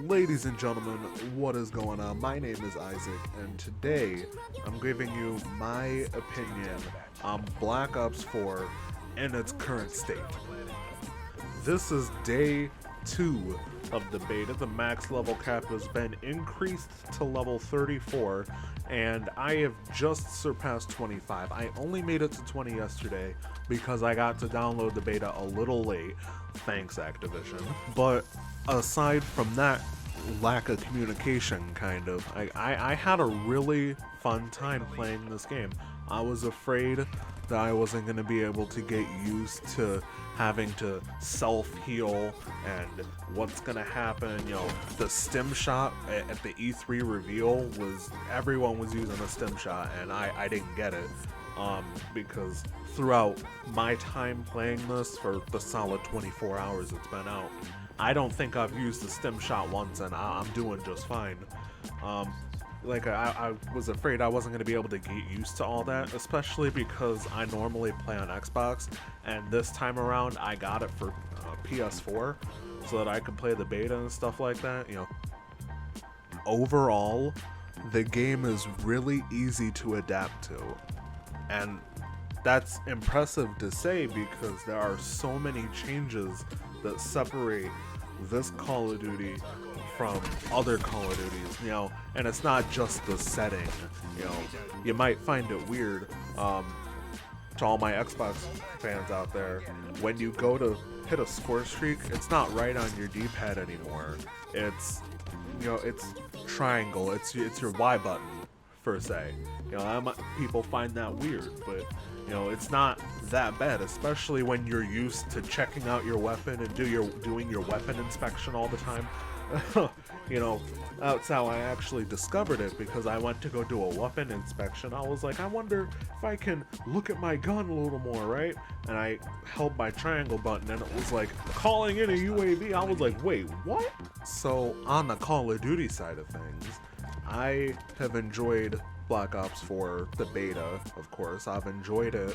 Ladies and gentlemen, what is going on? My name is Isaac, and today I'm giving you my opinion on Black Ops 4 in its current state. This is day 2 of the beta. The max level cap has been increased to level 34, and I have just surpassed 25. I only made it to 20 yesterday because I got to download the beta a little late. Thanks, Activision. But aside from that lack of communication, kind of, I had a really fun time playing this game. I was afraid that I wasn't going to be able to get used to having to self-heal and what's going to happen. You know, the stim shot at the E3 reveal was, everyone was using a stim shot, and I didn't get it. Because throughout my time playing this for the solid 24 hours it's been out, I don't think I've used the stim shot once, and I'm doing just fine. I was afraid I wasn't going to be able to get used to all that, especially because I normally play on Xbox, and this time around I got it for PS4 so that I could play the beta and stuff like that. You know, overall, the game is really easy to adapt to, and that's impressive to say because there are so many changes that separate this Call of Duty from other Call of Duties, you know, and it's not just the setting. You know, you might find it weird, to all my Xbox fans out there, when you go to hit a score streak, it's not right on your D-pad anymore. It's, you know, it's triangle, it's your Y button, per se. You know, people find that weird, but you know, it's not that bad, especially when you're used to checking out your weapon and doing your weapon inspection all the time. You know, that's how I actually discovered it, because I went to go do a weapon inspection. I was like, I wonder if I can look at my gun a little more, right? And I held my triangle button and it was like, calling in a UAV. I was like, wait, what? So on the Call of Duty side of things, I have enjoyed Black Ops 4, the beta, of course. I've enjoyed it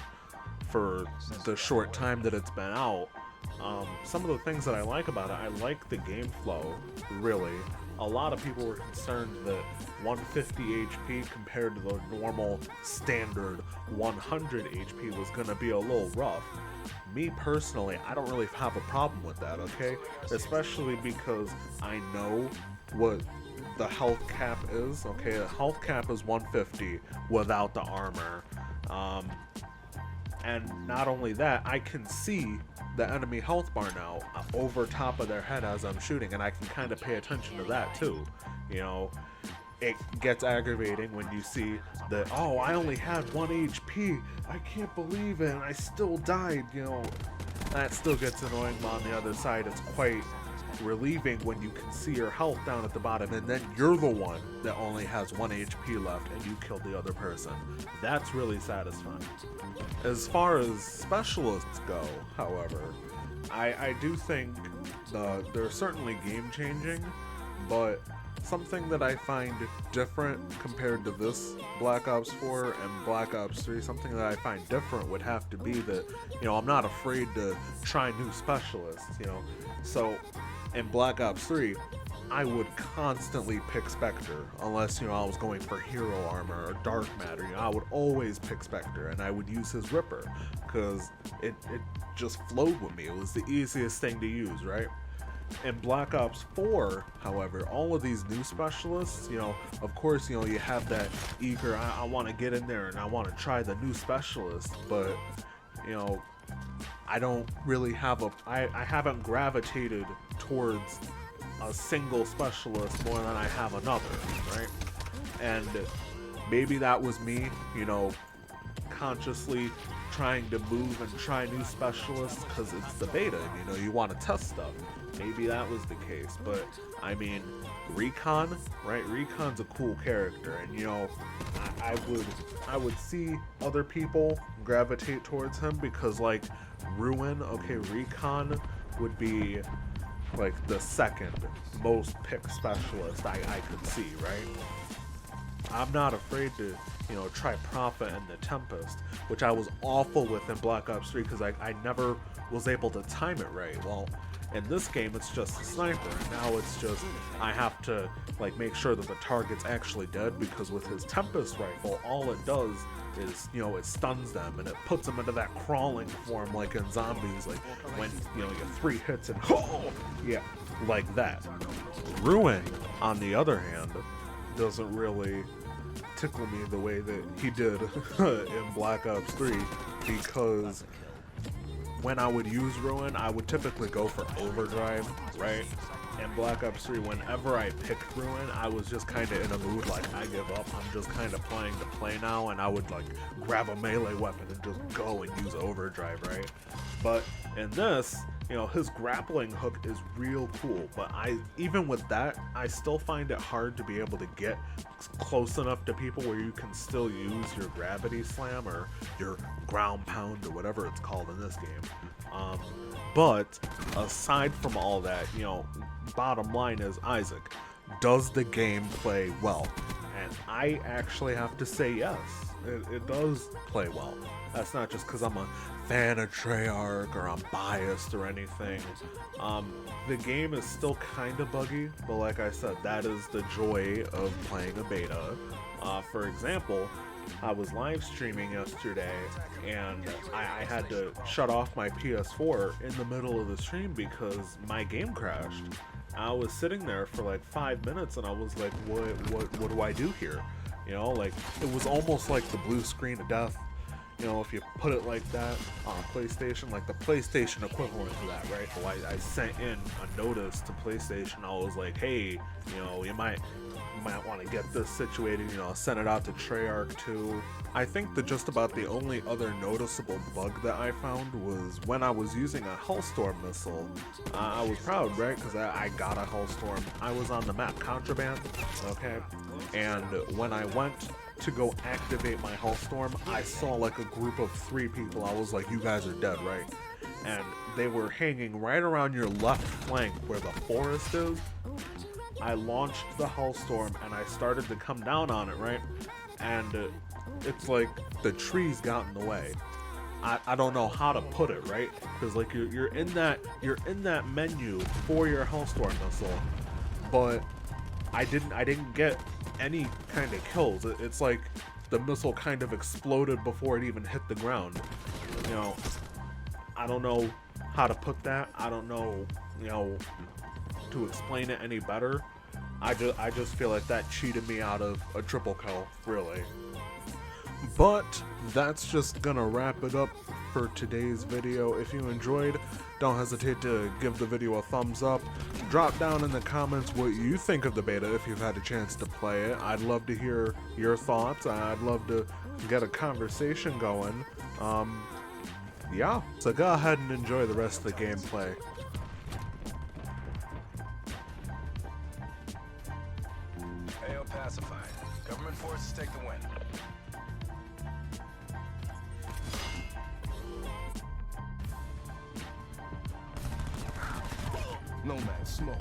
for the short time that it's been out. Some of the things that I like about it, I like the game flow, really. A lot of people were concerned that 150 HP compared to the normal standard 100 HP was going to be a little rough. Me personally, I don't really have a problem with that, okay? Especially because I know what the health cap is, okay? The health cap is 150 without the armor. And not only that, I can see the enemy health bar now over top of their head as I'm shooting, and I can kind of pay attention to that too. You know, it gets aggravating when you see that, oh, I only had 1 HP, I can't believe it, and I still died, you know. That still gets annoying, but on the other side, it's quite relieving when you can see your health down at the bottom and then you're the one that only has 1 HP left and you killed the other person. That's really satisfying. As far as specialists go, however, I do think they're certainly game changing, but something that I find different compared to this Black Ops 4 and Black Ops 3, something that I find different would have to be that, you know, I'm not afraid to try new specialists, you know. So in Black Ops 3, I would constantly pick Spectre, unless, you know, I was going for hero armor or dark matter. You know, I would always pick Spectre, and I would use his Ripper, because it just flowed with me. It was the easiest thing to use, right? In Black Ops 4, however, all of these new specialists, you know, of course, you know, you have that eager, I want to get in there and I want to try the new specialist, but, you know, I don't really have I haven't gravitated towards a single specialist more than I have another, right? And maybe that was me, you know, consciously trying to move and try new specialists because it's the beta, and, you know, you want to test stuff. Maybe that was the case, but I mean, Recon, right? Recon's a cool character, and you know, I would see other people gravitate towards him because, like, Ruin, okay, Recon would be like the second most picked specialist I could see, right? I'm not afraid to, you know, try Prophet and the Tempest, which I was awful with in Black Ops 3 because I never was able to time it right. Well, In this game, it's just a sniper, and now it's just, I have to like make sure that the target's actually dead, because with his Tempest rifle, all it does is, you know, it stuns them and it puts them into that crawling form like in zombies, like when, you know, you get 3 hits and yeah, like that. Ruin, on the other hand, doesn't really tickle me the way that he did in Black Ops 3, because when I would use Ruin, I would typically go for overdrive, right? In Black Ops 3, whenever I picked Ruin, I was just kind of in a mood like, I give up, I'm just kind of playing to play now, and I would like grab a melee weapon and just go and use overdrive, right? But in this, you know, his grappling hook is real cool, but even with that, I still find it hard to be able to get close enough to people where you can still use your gravity slam or your ground pound or whatever it's called in this game. But aside from all that, you know, bottom line is, Isaac, does the game play well? And I actually have to say yes, it does play well. That's not just because I'm a fan of Treyarch or I'm biased or anything. The game is still kind of buggy, but like I said, that is the joy of playing a beta. For example, I was live streaming yesterday and I had to shut off my PS4 in the middle of the stream because my game crashed. I was sitting there for like 5 minutes and I was like, what do I do here? You know, like, it was almost like the blue screen of death. You know, if you put it like that on PlayStation, like the PlayStation equivalent to that, right? So I sent in a notice to PlayStation. I was like, hey, you know, you might want to get this situated, you know, send it out to Treyarch too. I think that just about the only other noticeable bug that I found was when I was using a Hellstorm missile. I was proud, right? Because I got a Hellstorm. I was on the map Contraband, okay? And when I went to go activate my Hellstorm, I saw like a group of 3 people. I was like, you guys are dead, right? And they were hanging right around your left flank where the forest is. I launched the Hellstorm and I started to come down on it, right? And it's like the trees got in the way. I don't know how to put it, right? Because like you're in that menu for your Hellstorm missile, but I didn't get any kind of kills. It's like the missile kind of exploded before it even hit the ground. You know, I don't know how to put that. I don't know, you know, to explain it any better. I just feel like that cheated me out of a triple kill, really. But that's just gonna wrap it up for today's video. If you enjoyed, don't hesitate to give the video a thumbs up. Drop down in the comments what you think of the beta if you've had a chance to play it. I'd love to hear your thoughts. I'd love to get a conversation going. Yeah, so go ahead and enjoy the rest of the gameplay. AO pacified. Government forces take the win. Nomad smoke.